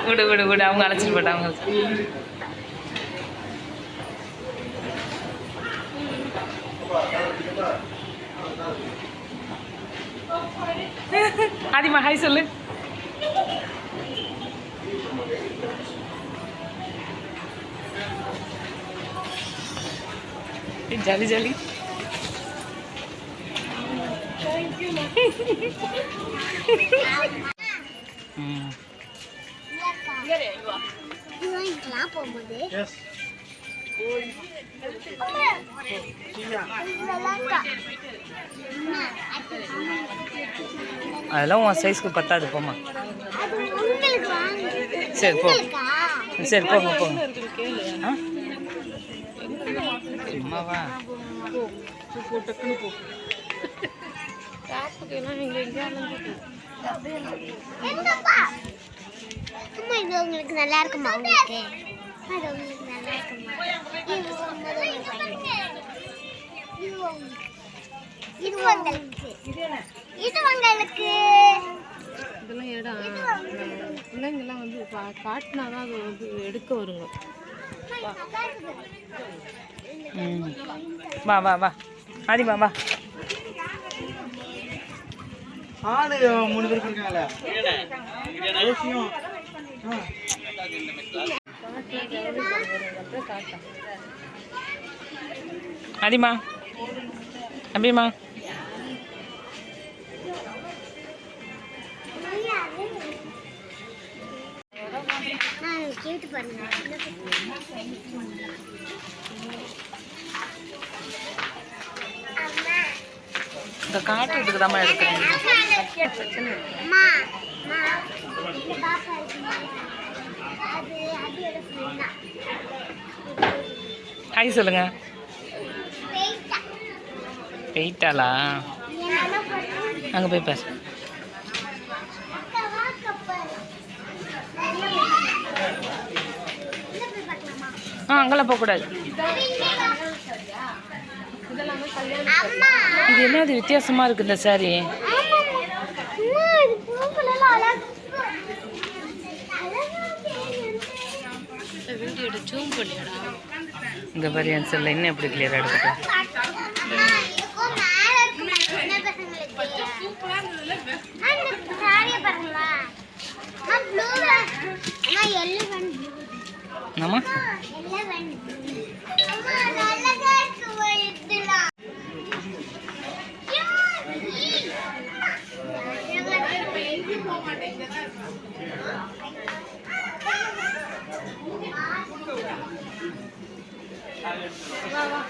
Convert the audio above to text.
விடு விடு விடு, அவங்க அழைச்சிட்டு போட்டாங்க. ஆதிமா ஹாய் சொல்லு. Jolly jolly. அதெல்லாம் உன் சைஸ்க்கு பத்தாது, போமா. சரி போ, சரி போங்க போங்க. சும்மாவா உங்களுக்கு நல்லா இருக்குமா? உங்களுக்கு நல்லா இருக்குமா? இது உங்களுக்கு இதெல்லாம் இடம் பிள்ளைங்கெல்லாம் வந்து காட்டினாதான் அது வந்து எடுக்க வருங்க. வா வா வா ஆதிமா வா. ஆளு 3 பேர் இருக்காங்களே. ஆதிமா அபிமா கேட்டு பாருங்க. இந்த காட்டுறதுக்கு தான் எடுக்கிறேன். ஹாய் சொல்லுங்க. போயிட்டாளா? அங்கே போய் பேச. அங்கெல்லாம் போகக்கூடாது. இது என்ன, அது வித்தியாசமா இருக்கு இந்த சாரி. இந்த மாதிரி ஆன்சர்ல இன்னும் எப்படி கிளியரா எடுத்துட்டேன். ஆமா வா வா